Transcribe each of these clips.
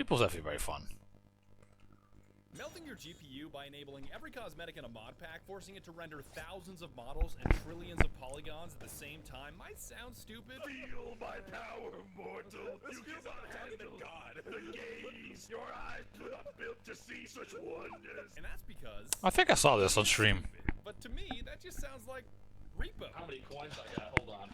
R.E.P.O is definitely very fun. Melting your GPU by enabling every cosmetic in a mod pack, forcing it to render thousands of models and trillions of polygons at the same time might sound stupid. Feel my power, mortal. You cannot handle God. The gaze. Your eyes were not built to see such wonders. And that's because... I think I saw this on stream. But to me, that just sounds like R.E.P.O. How many coins I got? Hold on.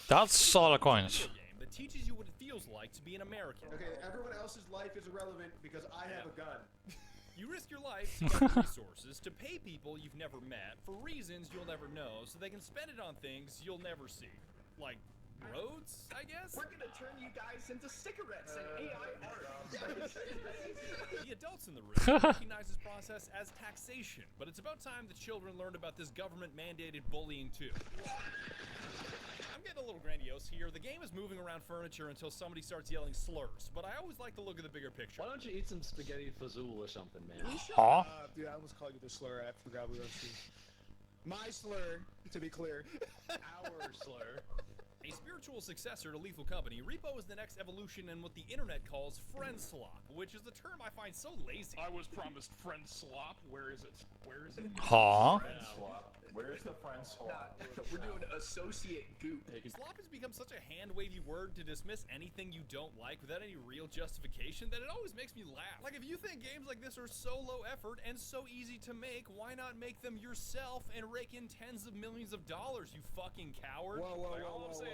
That's solid coins. Game that teaches you what it feels like to be an American. Okay, everyone else's life is irrelevant because I have a gun. You risk your life to get resources to pay people you've never met for reasons you'll never know, so they can spend it on things you'll never see. Like roads, I guess? We're gonna turn you guys into cigarettes and AI art. The adults in the room recognize this process as taxation, but it's about time the children learned about this government-mandated bullying too. I'm getting a little grandiose here. The game is moving around furniture until somebody starts yelling slurs, but I always like to look at the bigger picture. Why don't you eat some spaghetti fazool or something, man? Huh? Dude, I almost called you the slur. I forgot we were on stream. My slur, to be clear. Our slur. A spiritual successor to Lethal Company, R.E.P.O is the next evolution in what the internet calls friend slop, which is a term I find so lazy. I was promised friend slop. Where is it? Where is it? Huh? Where's the friend swap? We're doing associate goop. Slop has become such a hand-wavy word to dismiss anything you don't like without any real justification that it always makes me laugh. Like, if you think games like this are so low effort and so easy to make, why not make them yourself and rake in tens of millions of dollars, you fucking coward? Whoa.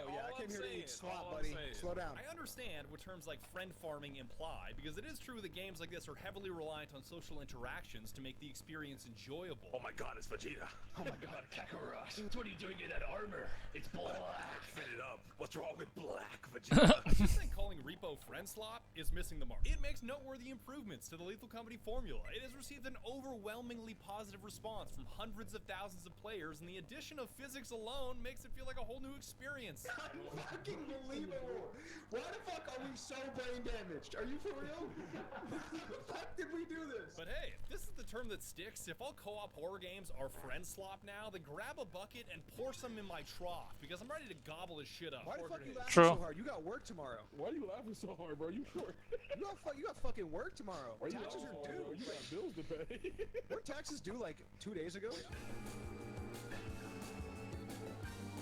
Yeah, I came here to eat slop, buddy. Slow down. I understand what terms like friend farming imply, because it is true that games like this are heavily reliant on social interactions to make the experience enjoyable. Oh my God, it's Vegeta. Oh my god, Kakarot. What are you doing in that armor? It's black. Fit it up. What's wrong with black Vegeta? I just think calling R.E.P.O friend slop is missing the mark. It makes noteworthy improvements to the Lethal Company formula. It has received an overwhelmingly positive response from hundreds of thousands of players, and the addition of physics alone makes it feel like a whole new experience. Fucking believable. Why the fuck are we so brain damaged? Are you for real? How the fuck did we do this? But hey, if this is the term that sticks, if all co-op horror games are friend slop now, then grab a bucket and pour some in my trough, because I'm ready to gobble this shit up. Why the fuck you laughing True. so hard? You got work tomorrow. Why are you laughing so hard, bro? You sure? You got fucking work tomorrow. Taxes are due. You got bills to pay. Were taxes due like 2 days ago?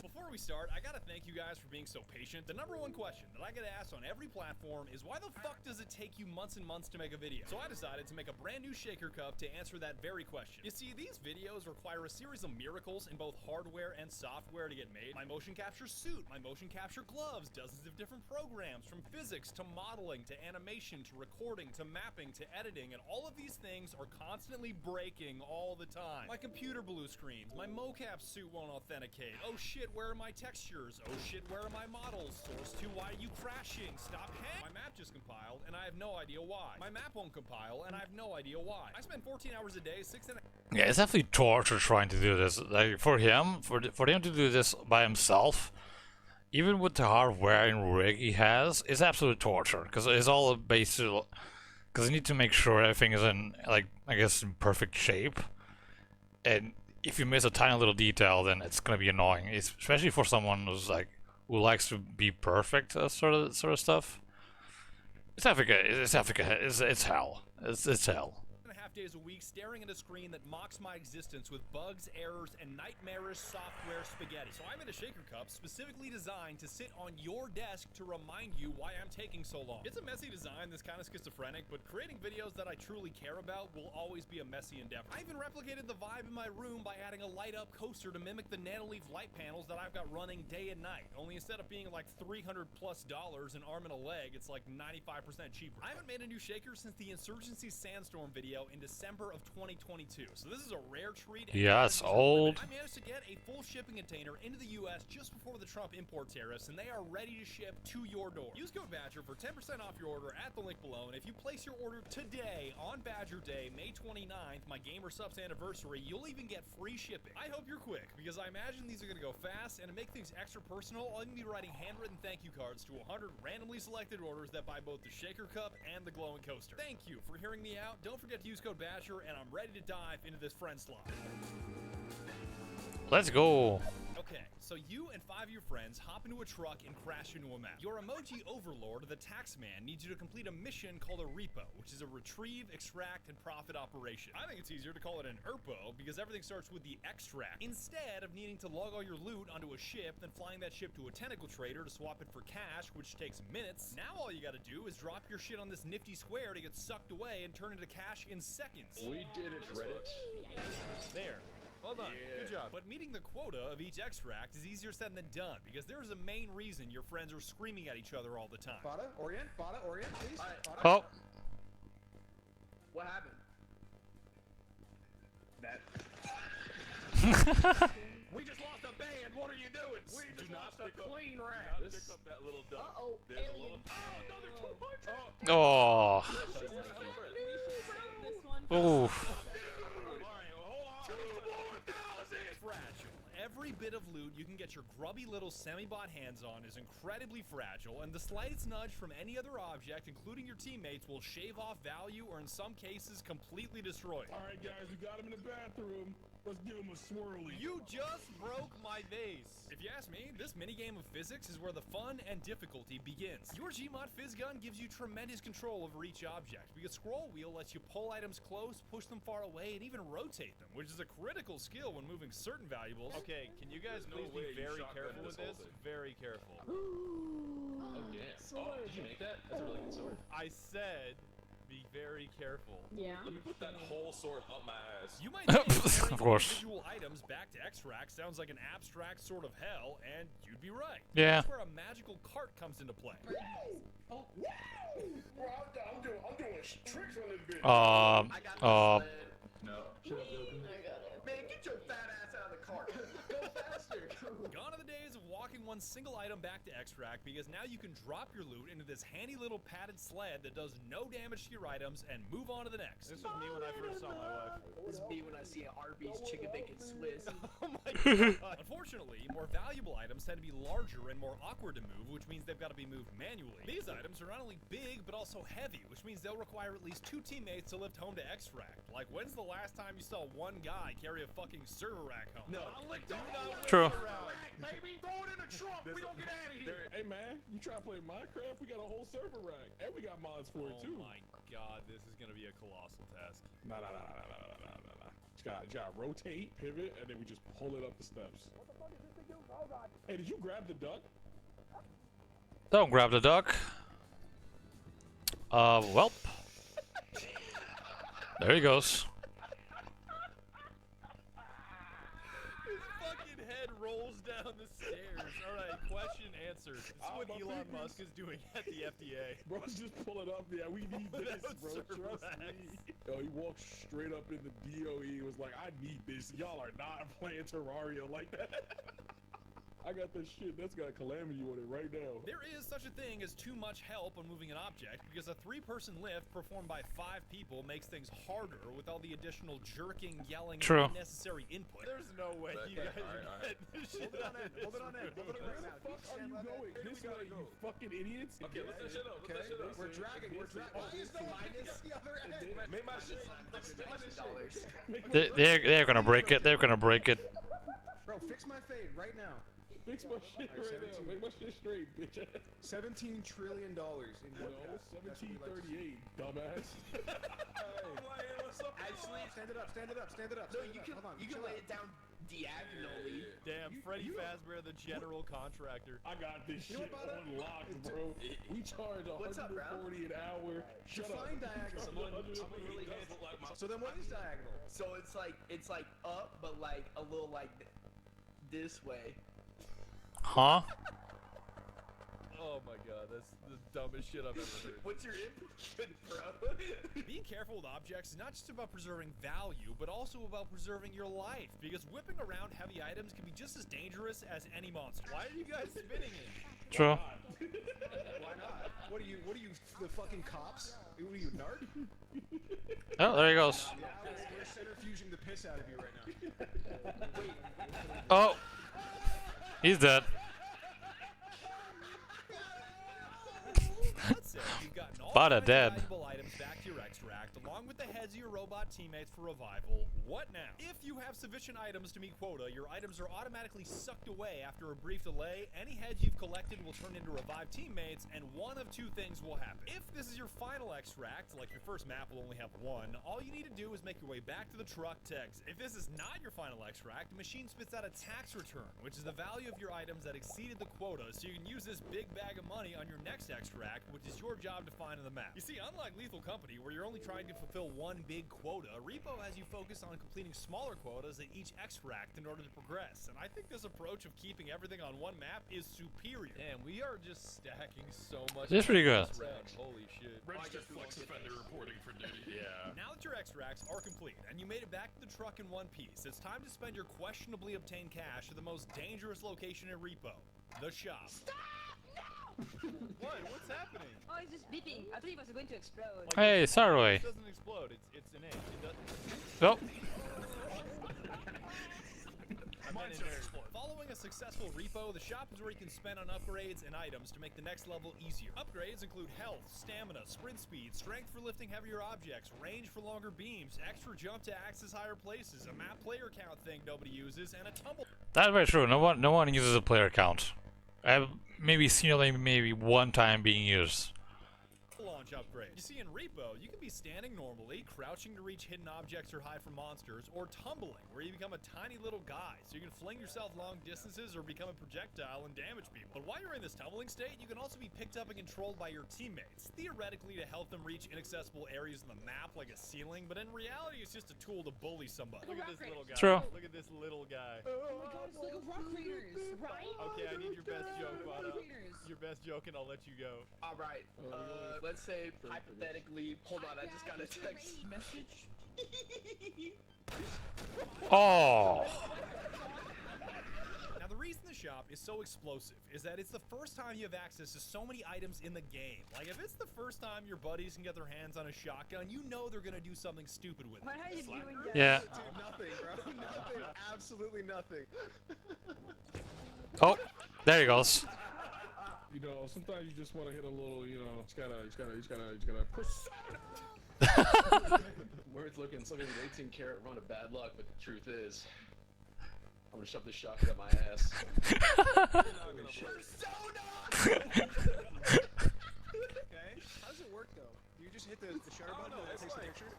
Before we start, I gotta thank you guys for being so patient. The number one question that I get asked on every platform is why the fuck does it take you months and months to make a video? So I decided to make a brand new shaker cup to answer that very question. You see, these videos require a series of miracles in both hardware and software to get made. My motion capture suit, my motion capture gloves, dozens of different programs, from physics to modeling to animation to recording to mapping to editing, and all of these things are constantly breaking all the time. My computer blue screens, my mocap suit won't authenticate. Oh shit, where are my textures? Oh shit, where are my models? Source 2, why are you crashing? Stop hang! My map just compiled, and I have no idea why. My map won't compile, and I have no idea why. I spend 14 hours a day, 6 and a... Yeah, it's definitely torture trying to do this. Like for him to do this by himself, even with the hardware and rig he has, is absolute torture. Because it's all based on, because you need to make sure everything is in, like, I guess, in perfect shape. And if you miss a tiny little detail, then it's gonna be annoying. Especially for someone who likes to be perfect, sort of stuff. It's hell. It's hell. Days a week staring at a screen that mocks my existence with bugs, errors, and nightmarish software spaghetti. So I made a shaker cup specifically designed to sit on your desk to remind you why I'm taking so long. It's a messy design that's kind of schizophrenic, but creating videos that I truly care about will always be a messy endeavor. I even replicated the vibe in my room by adding a light-up coaster to mimic the Nanoleaf light panels that I've got running day and night. Only instead of being like $300+ an arm and a leg, it's like 95% cheaper. I haven't made a new shaker since the Insurgency Sandstorm video in December of 2022, so this is a rare treat. Yeah, it's old. I managed to get a full shipping container into the US just before the Trump import tariffs, and they are ready to ship to your door. Use code Badger for 10% off your order at the link below, and if you place your order today on Badger Day, May 29th, my Gamer Subs anniversary, you'll even get free shipping. I hope you're quick, because I imagine these are going to go fast, and to make things extra personal, I'm going to be writing handwritten thank you cards to 100 randomly selected orders that buy both the shaker cup and the glowing coaster. Thank you for hearing me out. Don't forget to use code Badger, and I'm ready to dive into this friend slot. Let's go. Okay, So you and 5 of your friends hop into a truck and crash into a map. Your emoji overlord, the taxman, needs you to complete a mission called a R.E.P.O, which is a retrieve, extract, and profit operation. I think it's easier to call it an R.E.P.O because everything starts with the extract, instead of needing to log all your loot onto a ship, then flying that ship to a tentacle trader to swap it for cash, which takes minutes. Now all you gotta do is drop your shit on this nifty square to get sucked away and turn into cash in seconds. We did it, Reddit. There. Well done. Good job. But meeting the quota of each extract is easier said than done, because there's a main reason your friends are screaming at each other all the time. Bada, orient, please. Bada. Oh. What happened? That. We just lost a band. What are you doing? We Do just not lost a pick up- clean do rap. not pick up that little duck. Uh-oh, There's a alien. little- Oh, another 200. Oh. Ooh. Alright, hold on. 2,000. Fragile. Every bit of loot you can get your grubby little semi-bot hands on is incredibly fragile, and the slightest nudge from any other object, including your teammates, will shave off value or in some cases completely destroy it. Alright, guys, we got him in the bathroom. Let's give him a swirly. You just broke my vase. If you ask me, this minigame of physics is where the fun and difficulty begins. Your Gmod Fizz Gun gives you tremendous control over each object, because Scroll Wheel lets you pull items close, push them far away, and even rotate them, which is a critical skill when moving certain valuables. Okay, can you guys No please way be you very shotgunned careful this with whole this? thing. Very careful. Oh, damn. Oh, did you make that? That's a really good sword. I said be very careful. Yeah. Let me put that whole sword up my ass. You might think carrying Of course. individual items back to extract sounds like an abstract sort of hell, and you'd be right. Yeah. That's where a magical cart comes into play. Bro, I'm doing tricks on this bitch. I got the sled. No. Man, get your fat ass out of the cart. Go faster. Gone are the days of walking one single item back to extract, because now you can drop your loot into this handy little padded sled that does no damage to your items and move on to the next. This was me when I first saw my wife. This is me when I see an Arby's chicken bacon Swiss. Oh my god. Unfortunately, more valuable items tend to be larger and more awkward to move, which means they've got to be moved manually. These items are not only big, but also heavy, which means they'll require at least 2 teammates to lift home to extract. Like, when's the last time you saw one guy carry a fucking server rack home? No. True. Baby, throw it in the trunk. We don't get out of here. Hey, man, you try to play Minecraft? We got a whole server rack. And we got mods for it, too. Oh my god, this is gonna be a colossal task. Nah. Just gotta rotate, pivot, and then we just pull it up the steps. Hey, did you grab the duck? Don't grab the duck. Welp. There he goes. His fucking head rolls down the stairs. Alright, question answered. This is what my Elon fingers. Musk is doing at the FDA. Bro, just pull it up. Yeah, we need this, Without bro. server Trust racks. me. Yo, he walked straight up in the DOE. He was like, I need this. Y'all are not playing Terraria like that. I got this shit. That's got Calamity on it right now. There is such a thing as too much help on moving an object, because a 3-person lift performed by 5 people makes things harder with all the additional jerking, yelling, True. and unnecessary input. There's no way you guys are getting this shit out of this room. Where the fuck are you going? This way, you fucking idiots. Okay, lift that shit up. Lift that shit up. We're dragging. Why is no one picking up the other end? Make my shit. $1,000. They're gonna break it. They're gonna break it. Bro, fix my fade right now. Fix my shit right now. Make my shit straight, bitch. $17 trillion in one No, tap. That's what we like to see. 1738, dumbass. Actually, Stand it up, stand it up, stand it up. no, stand you it can up. Hold on, you can chill lay out. it down diagonally. Damn, Freddy Fazbear, the general contractor. I got this You know shit what, Bada? unlocked, bro. We charge What's up, bro? $140 an hour. Shut up. Define diagonal. Really So then what is diagonal? So it's like up, but like a little like this way. Huh? Oh my god, that's the dumbest shit I've ever heard. What's your input, bro? Being careful with objects is not just about preserving value, but also about preserving your life, because whipping around heavy items can be just as dangerous as any monster. Why are you guys spinning it? True. Why not? What are you, the fucking cops? What are you, narc? Oh, there he goes. Yeah, we're centrifuging the piss out of you right now. Oh, he's dead. That said, you've gotten all Bada dead. Valuable items back to your extract, along with the heads of your robot teammates for revival. What now? If you have sufficient items to meet quota, your items are automatically sucked away after a brief delay. Any heads you've collected will turn into revived teammates, and one of two things will happen. If this is your final extract, like your first map will only have one, all you need to do is make your way back to the truck to exit. If this is not your final extract, the machine spits out a tax return, which is the value of your items that exceeded the quota, so you can use this big bag of money on your next extract, which is your job to find on the map. You see, unlike Lethal Company, where you're only trying to fulfill one big quota, R.E.P.O has you focus on completing smaller quotas at each extract in order to progress, and I think this approach of keeping everything on one map is superior. And we are just stacking so much. This is pretty good. Holy shit. Registered flex offender reporting for duty. Yeah. Now that your extracts are complete and you made it back to the truck in one piece, it's time to spend your questionably obtained cash at the most dangerous location in R.E.P.O, the shop. Stop! No! What? What's happening? Oh, it's just beeping. I thought it was going to explode. Hey, sorry. It doesn't explode. It's innate. It doesn't. Nope. Following a successful R.E.P.O, the shop is where you can spend on upgrades and items to make the next level easier. Upgrades include health, stamina, sprint speed, strength for lifting heavier objects, range for longer beams, extra jump to access higher places, a map player count thing nobody uses, and a tumble. That's very true. No one uses a player count. I've maybe seen it maybe one time being used. Launch upgrade. You see, in R.E.P.O, you can be standing normally, crouching to reach hidden objects or hide from monsters, or tumbling, where you become a tiny little guy, so you can fling yourself long distances or become a projectile and damage people. But while you're in this tumbling state, you can also be picked up and controlled by your teammates, theoretically to help them reach inaccessible areas on the map, like a ceiling, but in reality, it's just a tool to bully somebody. Look at this little guy. True. Look at this little guy. Oh my god, it's like a rock raiders, right? Okay, I need your best joke, Vada. Rock raiders. Your best joke, and I'll let you go. All right. Let's say hypothetically. Hold on, I just got a text message. Oh. Now, the reason the shop is so explosive is that it's the first time you have access to so many items in the game. Like, if it's the first time your buddies can get their hands on a shotgun, you know they're gonna do something stupid with it. What are you doing that? Yeah. Dude, nothing, bro. Nothing. Absolutely nothing. Oh, there he goes. You know, sometimes you just want to hit a little, you know, just gotta persona. Words looking something with 18 karat run of bad luck, but the truth is, I'm gonna shove this shotgun up my ass. Persona! Okay. How does it work though? Do you just hit the shutter button and it takes the picture?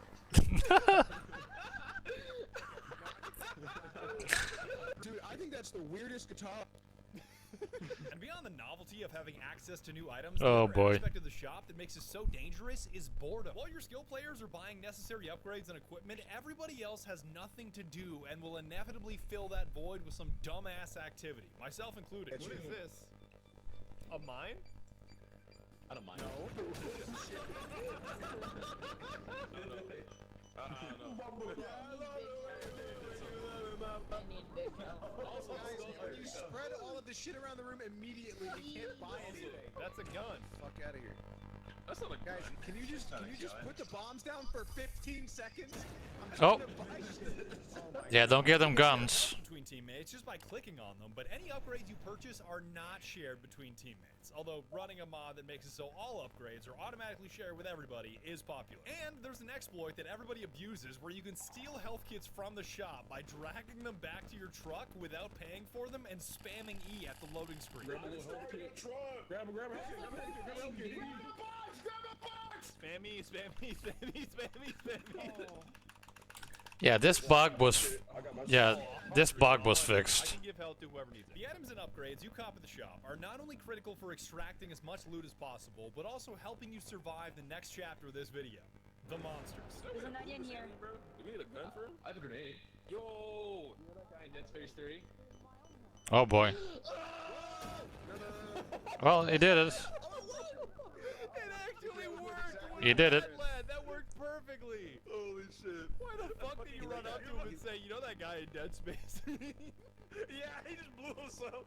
Dude, I think that's the weirdest guitar. And beyond the novelty of having access to new items, the Oh, other boy. aspect of the shop that makes it so dangerous is boredom. While your skill players are buying necessary upgrades and equipment, everybody else has nothing to do and will inevitably fill that void with some dumbass activity, myself included. What is this? A mine? I don't mind. You spread all of the shit around the room immediately. You can't buy anything. That's a gun. Fuck out of here. That's not a Guys, can you just put the bombs down for 15 seconds? I'm Oh. trying to buy shit. Oh my Yeah, don't give them guns. Between teammates just by clicking on them, but any upgrades you purchase are not shared between teammates. Although running a mod that makes it so all upgrades are automatically shared with everybody is popular. And there's an exploit that everybody abuses where you can steal health kits from the shop by dragging them back to your truck without paying for them and spamming E at the loading screen. Grab a little help kit. Grab a help kit. Spam E, spam E, spam E, spam E, spam E. Yeah, this bug was. Yeah, this bug was I fixed. can give help to whoever needs it. The items and upgrades you cop at the shop are not only critical for extracting as much loot as possible, but also helping you survive the next chapter of this video. The monsters. There's an idea in here. Do we need a gun for him? I have a grenade. Yo! You know that guy in Dead Space 3? Oh boy. Well, he did it. It actually worked! He did it. Lad, that worked perfectly! Holy shit. Why the fuck did you run up to him and say, you know that guy in Dead Space? Yeah, he just blew himself.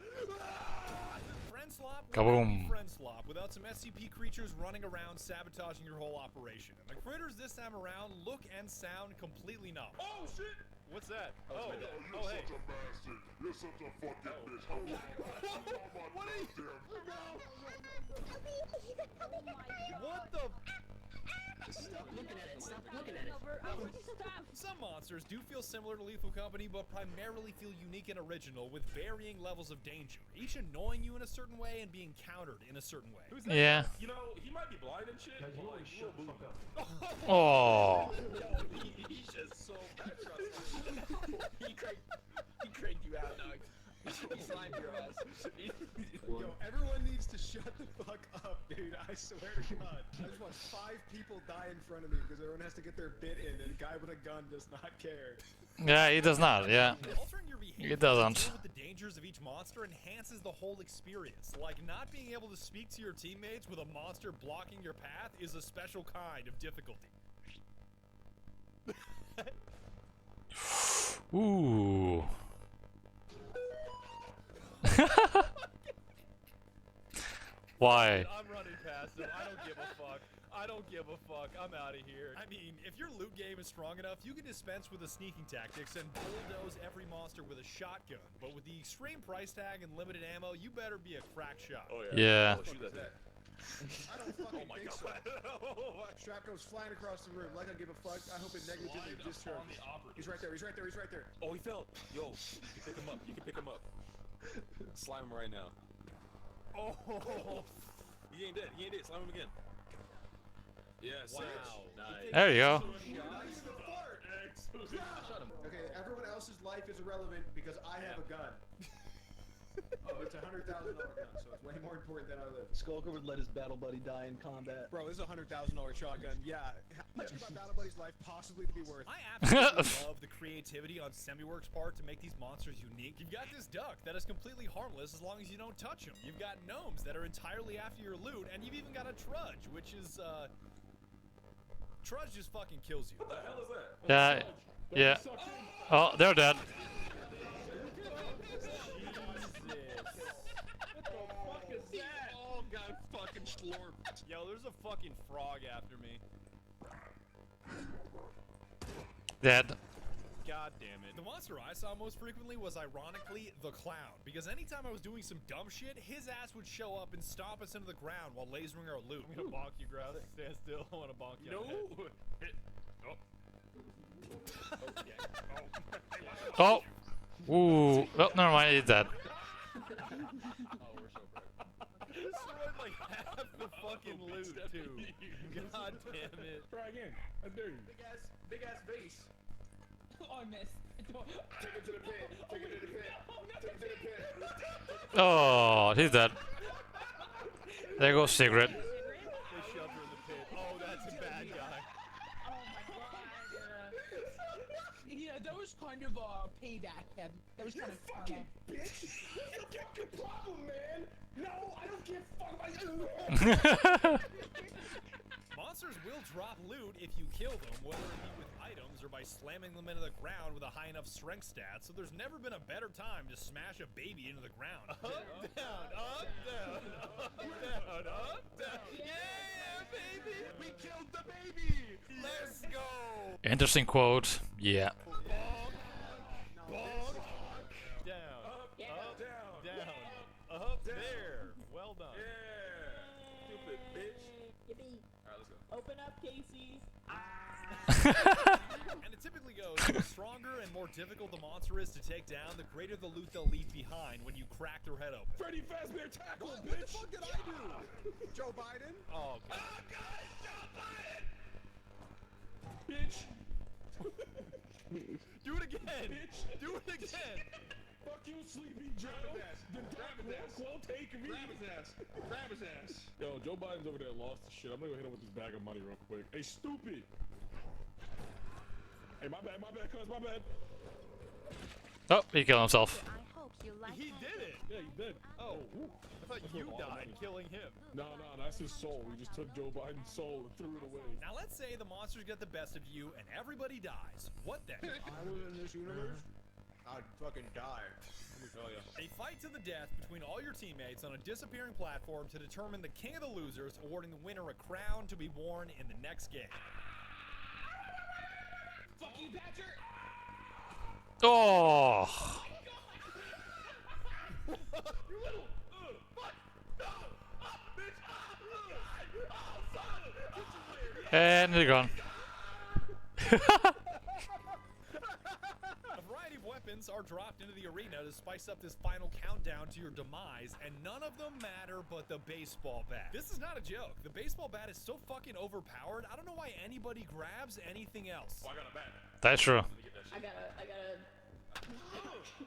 Friend slop would not be Kaboom. friend slop without some SCP creatures running around sabotaging your whole operation. And the critters this time around look and sound completely novel. Oh shit! What's that? Oh, Oh, hey. You're such a fucking bitch. What are you? What the? Stop looking at it. Stop looking at it. Some monsters do feel similar to Lethal Company, but primarily feel unique and original with varying levels of danger, each annoying you in a certain way and being countered in a certain way. Who's that? Yeah. You know, he might be blind and shit. Guys, you but, wanna like, shut the little fuck booty. up? Oh. He's just so bad, trust me. He cranked you out, dog. He slimed your ass. Yo, everyone needs to shut the fuck up, dude. I swear to God. I just watched 5 people die in front of me because everyone has to get their bit in, and a guy with a gun does not care. Yeah, he does not. Yeah. Altering your behavior It doesn't. to deal with the dangers of each monster enhances the whole experience. Like, not being able to speak to your teammates with a monster blocking your path is a special kind of difficulty. Ooh. Why? I'm running past him. I don't give a fuck. I don't give a fuck. I'm out of here. I mean, if your loot game is strong enough, you can dispense with the sneaking tactics and bulldoze every monster with a shotgun. But with the extreme price tag and limited ammo, you better be a crack shot. Oh Yeah. Oh, shoot that thing. I don't fucking think so. Strap goes flying across the room like I give a fuck. I hope it negligently discharges. He's right there. He's right there. He's right there. Oh, he fell. Yo, you can pick him up. You can pick him up. Slime him right now. Oh, He ain't dead. He ain't dead. Slime him again. Yeah, wow. Nice. There you go. Shut him. Okay, everyone else's life is irrelevant because I have a gun. Oh, it's a $100,000 gun, so it's way more important than I live. Skulker would let his battle buddy die in combat. Bro, this is a $100,000 shotgun. Yeah, how much of my battle buddy's life possibly to be worth? I absolutely love the creativity on Semiworks' part to make these monsters unique. You've got this duck that is completely harmless as long as you don't touch him. You've got gnomes that are entirely after your loot, and you've even got a trudge, which is, Trudge just fucking kills you. What the hell is that? Yeah. Yeah. Oh, they're dead. Oh, God, fucking slurp. Yo, there's a fucking frog after me. Dead. God damn it. The monster I saw most frequently was ironically the clown, because anytime I was doing some dumb shit, his ass would show up and stomp us into the ground while lasering our loot. I'm gonna bonk you, Grout. Stand still. I wanna bonk you. No. Oh. Ooh. Oh, never mind. He's dead. Oh, we're so broke. Destroyed like half the fucking loot, too. God damn it. Try again. I dare you. Big ass vase. Oh, I missed. Take it to the pit. Take it to the pit. Take it to the pit. Oh, he's dead. There goes Secret. They shoved her in the pit. Oh, that's a bad guy. Oh my god. Yeah, that was kind of payback, Kevin. That was kind of Fucking bitch. You get your problem, man. No, I don't give a fuck. Monsters will drop loot if you kill them, whether it be with items or by slamming them into the ground with a high enough strength stat, so there's never been a better time to smash a baby into the ground. Up, down, up, down, up, down, up, down. Yeah, baby! We killed the baby! Let's go! Interesting quote. Yeah. Bonk, bonk, down, up, down, up, there. Well done. Yeah. Stupid bitch. Yippee. Alright, let's go. Open up, Casey's. And it typically goes, the stronger and more difficult the monster is to take down, the greater the loot they'll leave behind when you crack their head open. Freddy Fazbear tackle, What bitch. the fuck did I do? Joe Biden? Oh, God. Bitch. Do it again! Bitch. Do it again! Fuck you, sleepy Joe. Grab his ass. Won't take me. Grab his ass. Grab his ass. Yo, Joe Biden's over there lost his shit. I'm gonna go hit him with this bag of money real quick. Hey, stupid. Hey, my bad, cuz, my bad. Oh, he killed himself. I hope you like He did it! Yeah, he did. Oh, I thought you all the died money. killing him. No, that's his soul. We just took Joe Biden's soul and threw it away. Now let's say the monsters get the best of you and everybody dies. What then? I was in this universe, I'd fucking die. Let me tell ya. A fight to the death between all your teammates on a disappearing platform to determine the king of the losers, awarding the winner a crown to be worn in the next game. Fuck you, Badger! Oh. You little fuck! No! Up, bitch! Up! Oh, son! Get your way! And they're gone. A variety of weapons are dropped into the arena to spice up this final countdown to your demise, and none of them matter but the baseball bat. This is not a joke. The baseball bat is so fucking overpowered, I don't know why anybody grabs anything else. Oh, I got a bat. That's true. I gotta.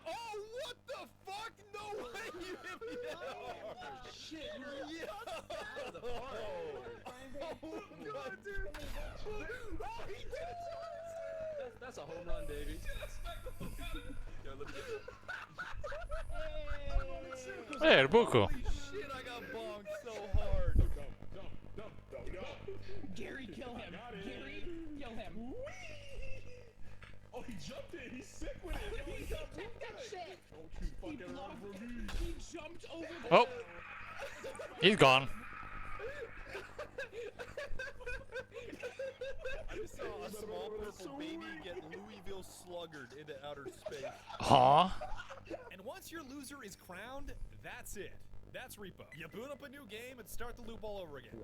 Oh, what the fuck? No way you hit me that hard. Shit, Oh, God, dude. Oh, he did it to us. That's a home run, baby. Yo, let me get Hey, Buku. Holy shit, I got bonked so hard. Gary, kill him. Gary, kill him. Oh, he jumped in. He's sick with it. Yo, he jumped Take that shit. Don't you He fucking run blocked. from me. He jumped over the. Oh, he's gone. I just saw a small purple baby get Louisville sluggered into outer space. Huh? And once your loser is crowned, that's it. That's R.E.P.O. You boot up a new game and start the loop all over again.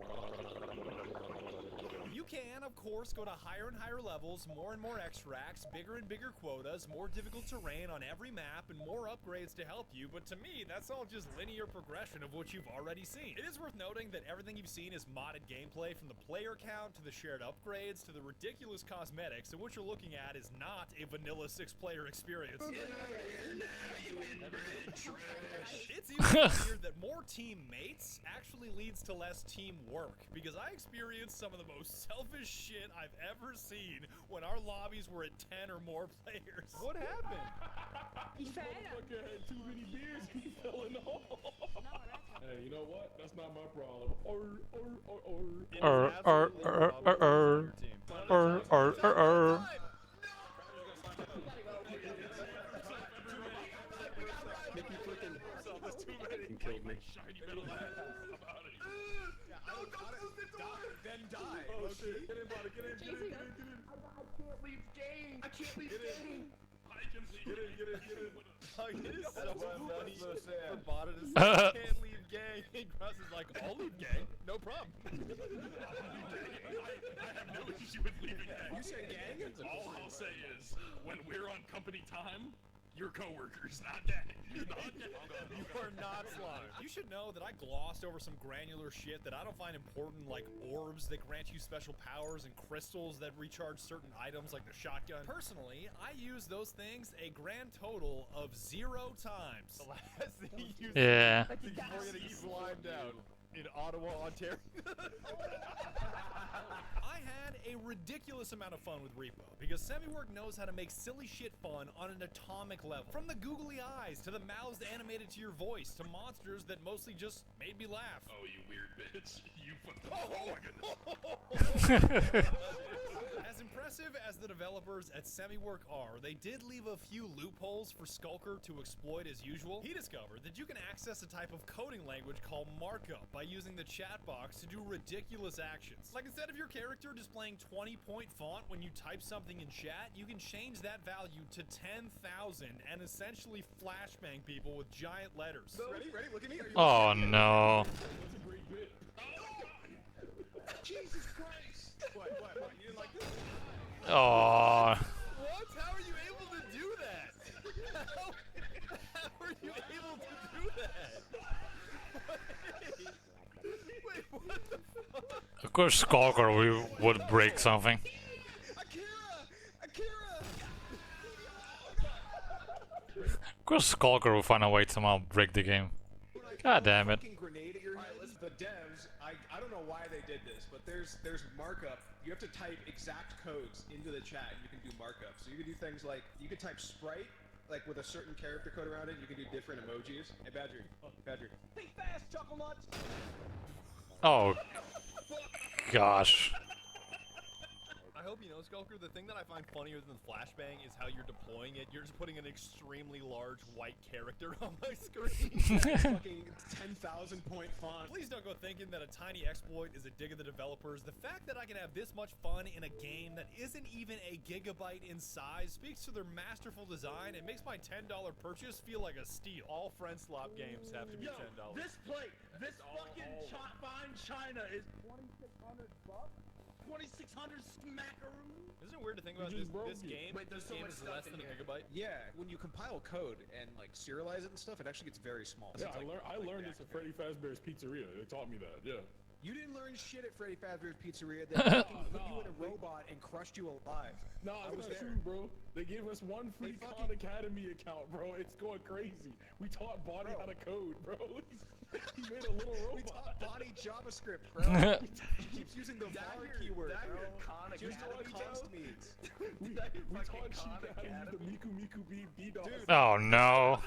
You can, of course, go to higher and higher levels, more and more extracts, bigger and bigger quotas, more difficult terrain on every map, and more upgrades to help you, but to me, that's all just linear progression of what you've already seen. It is worth noting that everything you've seen is modded gameplay, from the player count to the shared upgrades to the ridiculous cosmetics, and what you're looking at is not a vanilla 6-player experience. It's even weird that more teammates actually leads to less teamwork, because I experienced some of the most selfish shit I've ever seen when our lobbies were at 10 or more players. What happened? He fell. Motherfucker had too many beers. He fell in the hole. Hey, you know what? That's not my problem. You killed me. Shiny metal ass. I'm out of here. Then die. Oh shit. Get in, buddy. Get in. I can't leave game. I can't leave game. Get in. Like, it is so funny so sad. for Bada to say, I can't leave gang. And Gruss is like, I'll leave gang. No problem. I have no issue with leaving gang. You say gang? All I'll say is, when we're on company time, you're coworkers, not gang. You're not gang. You are not slime. You should know that I glossed over some granular shit that I don't find important, like orbs that grant you special powers and crystals that recharge certain items like the shotgun. Personally, I use those things a grand total of 0 times. The last thing you used Yeah. before getting slimed out in Ottawa, Ontario. I had a ridiculous amount of fun with R.E.P.O. because Semiwork knows how to make silly shit fun on an atomic level. From the googly eyes to the mouths animated to your voice to monsters that mostly just made me laugh. Oh, you weird bitch. You fucked up. Oh my goodness. As impressive as the developers at Semiwork are, they did leave a few loopholes for Skulker to exploit as usual. He discovered that you can access a type of coding language called markup by using the chat box to do ridiculous actions. Like, instead of your character displaying 20-point font when you type something in chat, you can change that value to 10,000 and essentially flashbang people with giant letters. Ready? Look at me. Are you Oh no. That's a great bit. Jesus Christ! What? You didn't like this? Oh. What? How are you able to do that? How are you able to do that? Wait, what the fuck? Of course, Skulker would break something. Akira! Of course, Skulker will find a way to somehow break the game. God damn it. Fucking grenade at your head. The devs, I don't know why they did this, but there's markup. You have to type exact codes into the chat and you can do markup. So you can do things like, you can type Sprite, like with a certain character code around it, you can do different emojis. Hey Badger. Think fast, Chuckle Nuts. Oh. Gosh. I hope you know, Skulker, the thing that I find funnier than flashbang is how you're deploying it. You're just putting an extremely large white character on my screen. Fucking 10,000 point font. Please don't go thinking that a tiny exploit is a dig of the developers. The fact that I can have this much fun in a game that isn't even a gigabyte in size speaks to their masterful design and makes my $10 purchase feel like a steal. All friend slop games have to be $10. This plate, this fucking fine china is $2,600. 2600 smackaroo. Isn't it weird to think about just this broke it. game? Wait, there's this so game much is stuff less in than a here. gigabyte. Yeah, when you compile code and like serialize it and stuff, it actually gets very small. So Yeah, it's like, I learned this at Freddy Fazbear's Pizzeria. They taught me that. Yeah. you didn't learn shit at Freddy Fazbear's Pizzeria. They fucking put you in a robot and crushed you alive. No, I was it's not there. true, bro. They gave us one free They Khan fucking- Academy account, bro. It's going crazy. We taught Bonnie how to code, bro. He made a little We robot. taught Bonnie JavaScript, bro. She keeps using the var keyword, that bro. your Khan Just what Academy, const Joe? means. We That your taught fucking Chica Khan how to use the Academy? Miku Miku B-Dog. Dude. Oh no.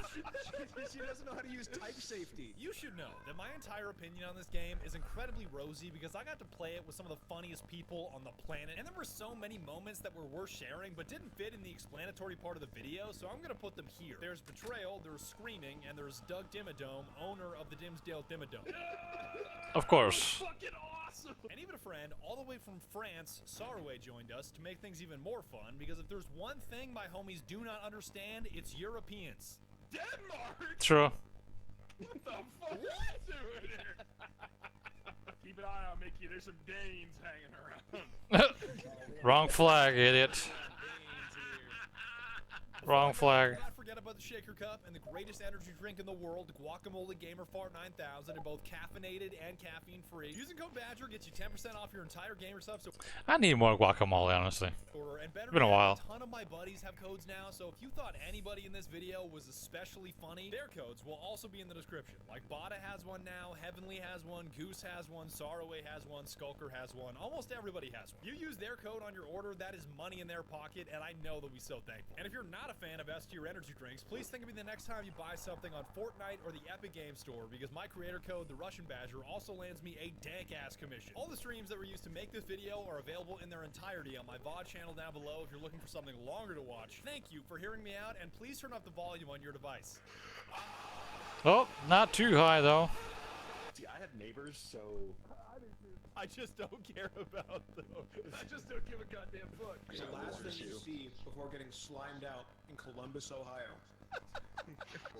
She doesn't know how to use type safety. You should know that my entire opinion on this game is incredibly rosy because I got to play it with some of the funniest people on the planet, and there were so many moments that were worth sharing but didn't fit in the explanatory part of the video, so I'm gonna put them here. There's Betrayal, there's Screaming, and there's Doug Dimmadome, owner of the Dimsdale Dimmadome. Of course. Fucking awesome. And even a friend all the way from France, Sarway, joined us to make things even more fun because if there's one thing my homies do not understand, it's Europeans. Denmark. True. What the fuck is this doing here? Keep an eye on Mickey. There's some Danes hanging around. Wrong flag, idiot. Wrong flag. Let's not forget about the Shaker Cup and the greatest energy drink in the world, Guacamole Gamer Fart 9000, in both caffeinated and caffeine-free. Using code Badger gets you 10% off your entire gamer stuff. So I need more guacamole, honestly. order, and better Been a yet, while. a ton of my buddies have codes now. So if you thought anybody in this video was especially funny, their codes will also be in the description. Like Bada has one now, Heavenly has one, Goose has one, Saraway has one, Skulker has one. Almost everybody has one. You use their code on your order, that is money in their pocket, and I know they'll be so thankful. And if you're not a fan of S-tier energy drinks, please think of me the next time you buy something on Fortnite or the Epic Game Store, because my creator code, TheRussianBadger, also lands me a dank-ass commission. All the streams that were used to make this video are available in their entirety on my VOD channel down below if you're looking for something longer to watch. Thank you for hearing me out, and please turn up the volume on your device. Oh, not too high though. See, I have neighbors, so I just don't care about them. I just don't give a goddamn fuck. The last thing you see before getting slimed out in Columbus, Ohio.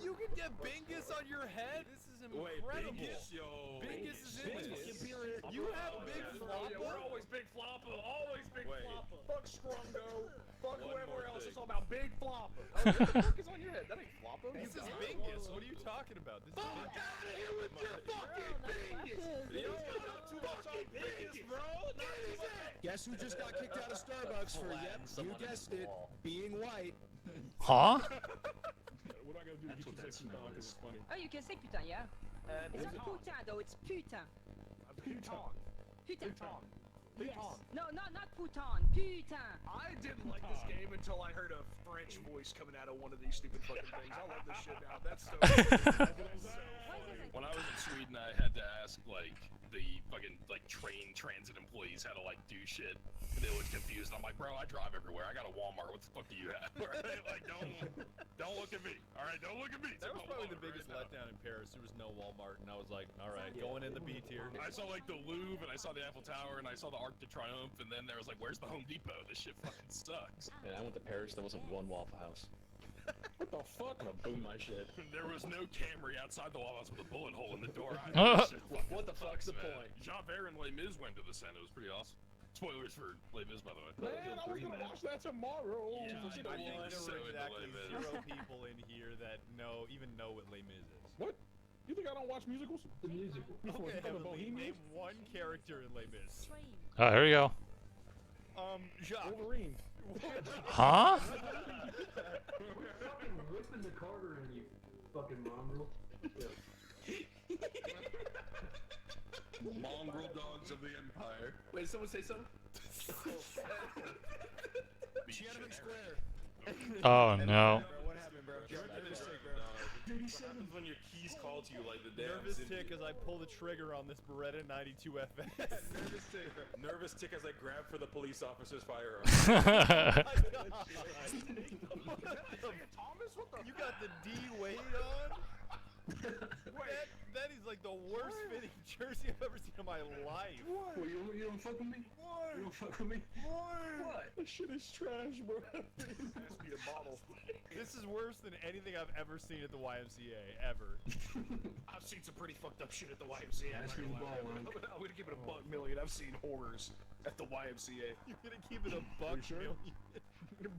You can get Bingus on your head? This is incredible. Yo. Bingus is in this. Bingus. You have Big Floppa? We're always Big Floppa. Always Big Wait. Floppa. Fuck Scrungo. Fuck One whoever more else. thing. It's all about Big Floppa. Oh, what the fuck is on your head? That ain't Floppa. This is Bingus. What are you talking about? This is Bingus. out of here with your fucking Bingus. Yo, not too much on Bingus, bro. Not too much. Guess who just got kicked out of Starbucks for, yep, you guessed it, being white. Huh? What am I gonna do to get you sexy now? Because it's funny. Oh, you can say putain, yeah. It's not putain though, it's putain. Putain. Putain. Yes. Putain. No, not putain. Putain. I didn't like this game until I heard a French voice coming out of one of these stupid fucking things. I love this shit now. That's so When I was in Sweden, I had to ask like the fucking like train transit employees how to like do shit, and they looked confused. I'm like, bro, I drive everywhere. I got a Walmart. What the fuck do you have? Right? Like, don't look at me. All right, don't look at me. That was It's probably the Walmart biggest right now. letdown in Paris. There was no Walmart, and I was like, all right, going in the B tier. I saw like the Louvre, and I saw the Eiffel Tower, and I saw the Arc de Triomphe, and then there was like, where's the Home Depot? This shit fucking sucks. man, I went to Paris. There wasn't one Waffle House. What the fuck? I'm gonna boom my shit. There was no Camry outside the Waffle House with a bullet hole in the door. What the fuck's the point? Javert and Les Mis went to the Senate. It was pretty awesome. Spoilers for Les Mis, by the way. Man, I was gonna watch that tomorrow. Yeah, I think I'm there so were into exactly Les Mis. 0 people in here that even know what Les Mis is. What? You think I don't watch musicals? The musical. Before Okay, you come to Heavenly, Bohemian? name one character in Les Mis. Oh, here we go. Jacques. Wolverine. Huh? Fucking whipping the Carter in you, fucking mongrel. Mongrel dogs of the Empire. Wait, did someone say something? Tiananmen Square. Oh no. Bro, what happened, bro? Nervous tick, bro. What happens when your keys call to you like the damn Nervous tick as I pull the trigger on this Beretta 92 FS. Nervous tick, bro. Nervous tick as I grab for the police officer's firearm. Thomas, what the? You got the D weight on? That is like the worst fitting jersey I've ever seen in my life. What? You don't fuck with me? What? You don't fuck with me? What? This shit is trash, bro. be a model. This is worse than anything I've ever seen at the YMCA, ever. I've seen some pretty fucked up shit at the YMCA. That's I'm pretty not gonna lie. ball, man. I'm gonna give it a $1 million. I've seen horrors. at the YMCA. You're gonna keep it a buck sure? million.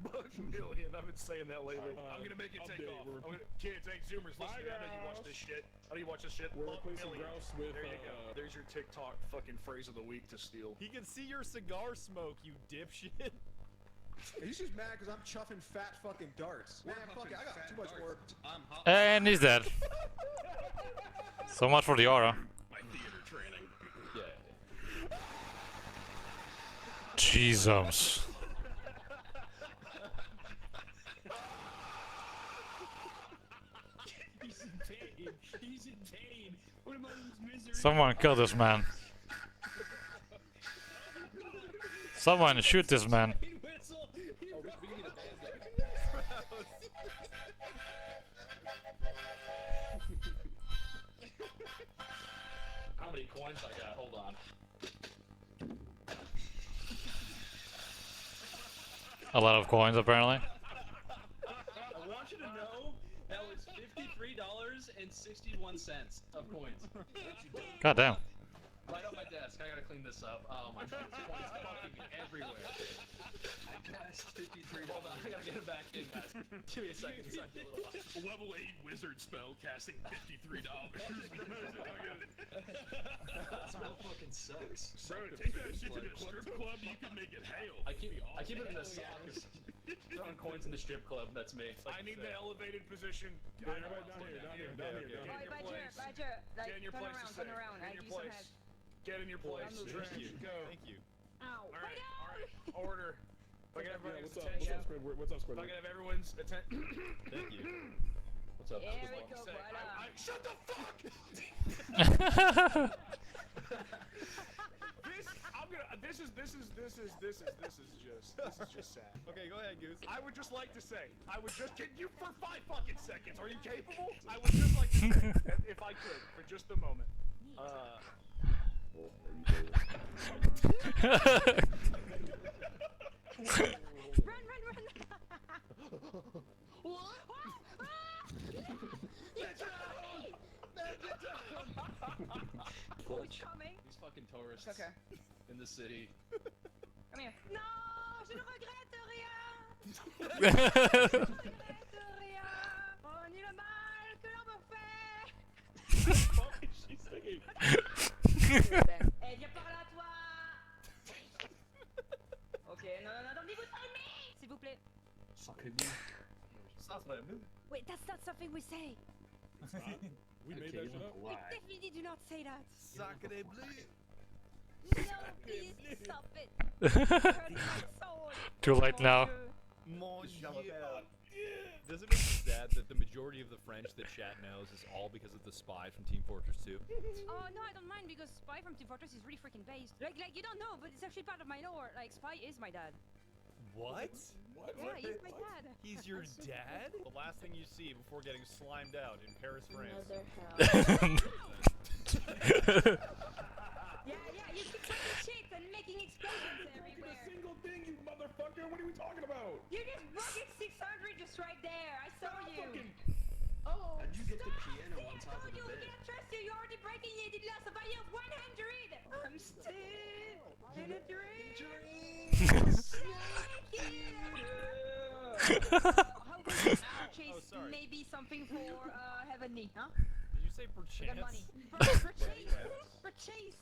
Buck million. I've been saying that lately. I'm gonna make it take update, off. we're- Kids, hey, Zoomers, listen. I know you watch this shit. I know you watch this shit. We're Buck replacing million. grouse with, There you go. There's your TikTok fucking phrase of the week to steal. He can see your cigar smoke, you dipshit. He's just mad because I'm chuffing fat fucking darts. Man, fuck it, I got too much work. And he's dead. So much for the aura. My theater training. Yeah. Jesus. He's in pain. He's in pain. What am I in misery? Someone kill this man. Someone shoot this man. Whistle. How many coins I got? Hold on. A lot of coins, apparently. I want you to know that was $53.61 of coins. God damn. Right on my desk. I gotta clean this up. Oh my god, it's fucking everywhere. Guys, 53. Hold on, I gotta get it back in, guys. Give me a second. It's like a little while. Level 8 wizard spell casting $53. That spell fucking sucks. Bro, take that shit to the strip club. You can make it hail. I keep it in the songs. Throwing coins in the strip club. That's me. I need the elevated position. Down here. Badger, like, Get in your turn place. around, turn around. Get I in your give you some place. head. Get in your place. Thank you. Go. Thank you. Ow. All right. Order. If I can have everyone's What's attention. up, Squidward? What's up, If I Squidward? can have everyone's attention. Thank you. What's up? There we Like go, you say, voila. shut the fuck! This is just sad. Okay, go ahead, Goose. I would just like to say, can you for 5 fucking seconds, are you capable? I would just like to say, if I could, for just a moment. Run, run, run. Who's coming? These fucking tourists Okay. in the city. Come here. Non, je ne regrette rien. Rien. Oh, ni le mal que l'on me fait. Eh, viens par là, toi. Ok, non, don't be good for me. S'il vous plaît. Wait, that's not something we say. We made that shit up. We definitely do not say that. Sacre bleu. No, please stop it. It hurts my soul. Too late now. Mon Dieu. Does it make you sad that the majority of the French that chat knows is all because of the spy from Team Fortress 2? Oh no, I don't mind because Spy from Team Fortress is really freaking based. Like you don't know, but it's actually part of my lore. Like Spy is my dad. What? Yeah, he's my dad. He's your dad? The last thing you see before getting slimed out in Paris, France. Yeah, you keep taking shit and making explosions A everywhere. single thing, you motherfucker! What are we talking about? You just broke it 600 just right there. I saw you. Oh, how'd you get the Stop! piano See, on I top told of you the we bed? cannot trust you. You're already breaking it. It lost a value of 100. I'm still in a dream. How could you purchase sorry. maybe something for Heavenly, huh? Did you say We perchance? got money. Purchase.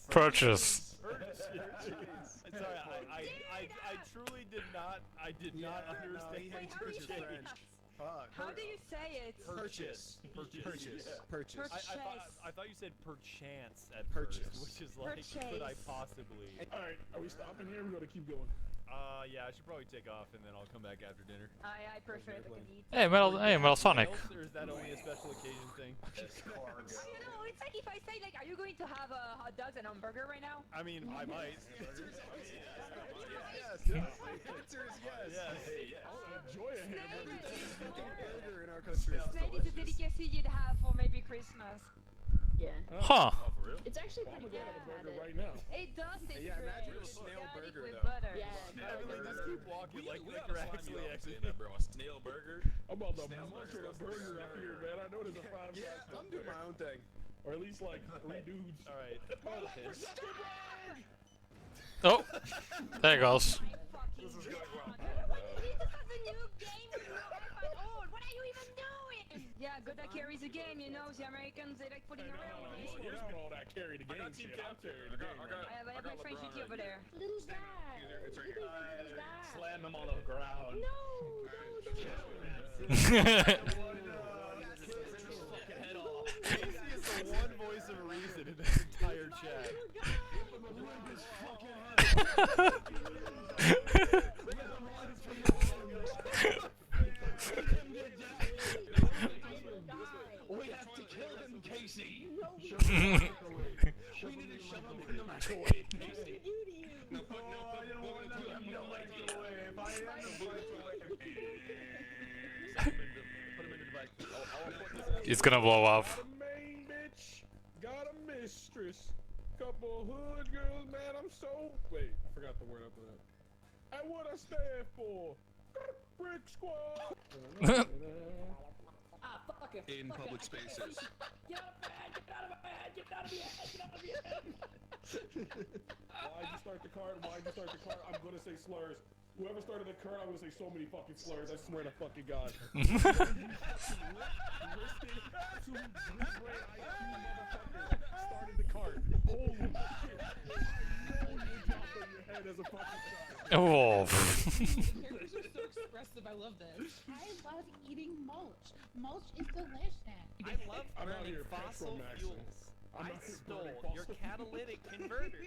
Purchase. Purchase. Sorry, I truly did not. I did not understand. Wait, how do you say French. that? How do you say it? Purchase. Purchase. I thought you said perchance at Purchase. first, which is like, could I possibly? Alright, are we stopping here? We're gonna keep going. Yeah, I should probably take off and then I'll come back after dinner. I prefer the meat. Hey, Metal Sonic. Or is that only a special occasion thing? I don't know. It's like if I say like, are you going to have a hot dogs and hamburger right now? I mean, I might. Yes. The answer is yes. I'll enjoy a hamburger. Burger in our country. Snail is a delicacy you'd have for maybe Christmas. Yeah. Huh. It's actually pretty good. I'm I've gonna had burger it. right now. It does taste Yeah, imagine great. a snail Garlic burger, with though. butter. Yeah. Emily, just keep walking like we you're gotta actually that, bro. A snail burger. I'm about to munch on a burger up here, man. I know there's a 5 Yeah, I'm doing my own thing. or at least like 3 dudes. All right. Oh, Oh, there it goes. This is gonna go out. This is a new game with no iPad on. What are you even doing? Yeah, good that carries the game, you know. The Americans, they like putting around with this. Here's all that carry the game shit. I'm carrying the game. I have my friend Shitty over there. Little guy. It's right here. Little guy. Slam him on the ground. No, Casey is the one voice of reason in this entire chat. We have to kill him, Casey. We need to shove him in the microwave, Casey. No, put him It's gonna blow up. Got a main bitch, got a mistress, couple hood girls, man. I'm so wait, I forgot the word after that. And what I stand for? Brick Squad. In public spaces. Get out of bed, get out of bed, get out of your head, get out of your head. Why'd you start the card? Why'd you start the card? I'm gonna say slurs. Whoever started the card, I'm gonna say so many fucking slurs. I swear to fucking God. Started the card. Holy shit. You dropped on your head as a fucking child. Oh. Characters are so expressive, I love this. I love eating mulch. Mulch is delicious. I love I'm out burning here fossil petromaxing. fuels. I'm I out here stole burning your fossil catalytic converter.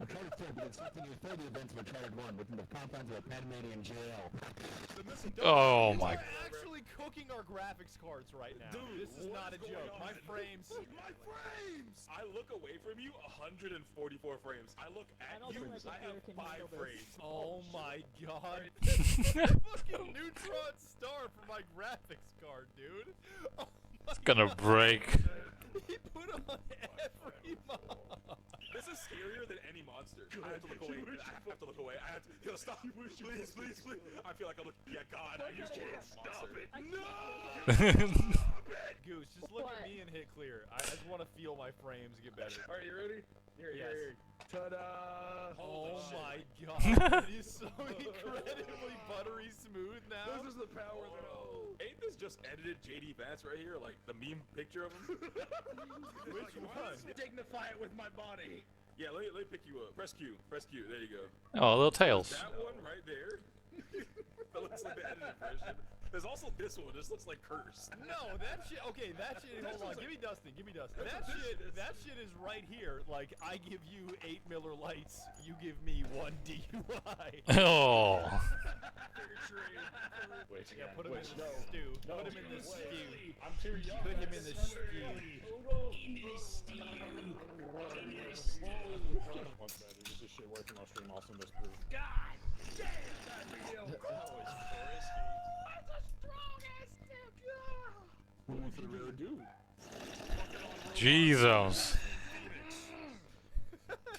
Uncharted 2 begins 15 years before the events of Uncharted 1 within the confines of a Panamanian jail. Oh my. Actually cooking our graphics cards right now. Dude, this is not a joke. My frames. My frames! I look away from you, 144 frames. I look at you, I have 5 frames. Oh my god. Fucking neutron star for my graphics card, dude. Oh It's gonna break. he put on every mod. This is scarier than any monster. I have to look away. I have to look away. I have to. Yo, stop. Please, please, please. I feel like I'm looking. Yeah, God. I just can't stop it. No! Goose, just look at me and hit clear. I just want to feel my frames get better. Alright, you ready? Here. Ta-da! Oh my god. It is so incredibly buttery smooth now. This is the power that ain't this just edited JD Vance right here? Like the meme picture of him? Which one? Dignify it with my body. Yeah, let me pick you up. Press Q. Press Q. There you go. Oh, little tails. That one right there. That looks like the edited version. There's also this one. This looks like cursed. No, that shit. Okay, that shit. Hold on. Give me Dustin. Give me Dustin. That shit is right here. Like I give you 8 Miller Lights, you give me 1 DUI. Oh. Wait, Yeah, put him in the stew. Put him in the stew. I'm curious. Put him in the stew. This is shit working on stream also this proof. God damn, that video. What do you really do? Jesus.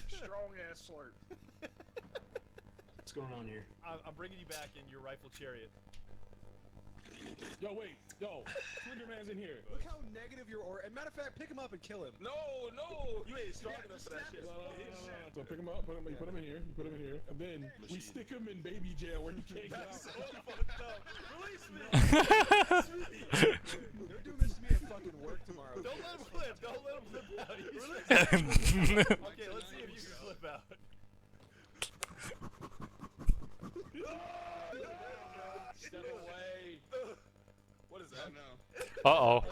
Strong ass slurp. What's going on here? I'm bringing you back in your rifle chariot. Yo, wait. Yo, Slender Man's in here. Look how negative your aura. Matter of fact, pick him up and kill him. No. You ain't strong enough for that shit. No. So pick him up, you put him in here, and then we stick him in baby jail where he can't get out. So fucked up. Release me. They're doing this to me at fucking work tomorrow. Don't let him flip. Don't let him flip out. Okay, let's see if you can flip out. Step away. What is that? Uh-oh.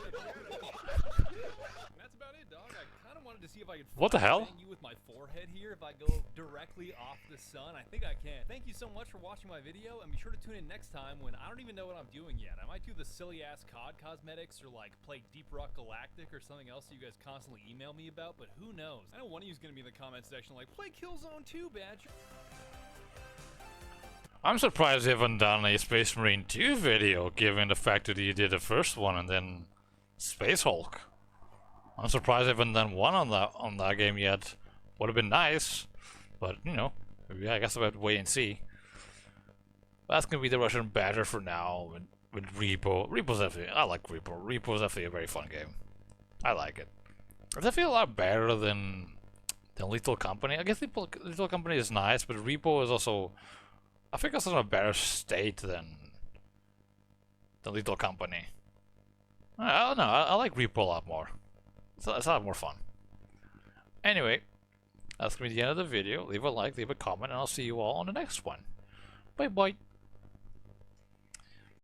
That's about it, dog. I kind of wanted to see if I could What the hell? you with my forehead here if I go directly off the sun. I think I can. Thank you so much for watching my video, and be sure to tune in next time when I don't even know what I'm doing yet. I might do the silly-ass COD cosmetics or, like, play Deep Rock Galactic or something else that you guys constantly email me about, but who knows? I know one of you is going to be in the comment section like, play Killzone 2, Badger. I'm surprised you haven't done a Space Marine 2 video, given the fact that you did the first one and then Space Hulk. I'm surprised you haven't done one on that game yet. Would have been nice, but you know, maybe I guess I'll have to wait and see. That's gonna be the Russian Badger for now. With R.E.P.O. R.E.P.O's definitely, I like R.E.P.O. R.E.P.O's definitely a very fun game. I like it. Does it feel a lot better than Lethal Company? I guess Lethal Company is nice, but R.E.P.O is also, I think it's in a better state than Lethal Company. I don't know, I like R.E.P.O a lot more. It's a lot more fun. Anyway, that's gonna be the end of the video. Leave a like, leave a comment, and I'll see you all on the next one. Bye bye.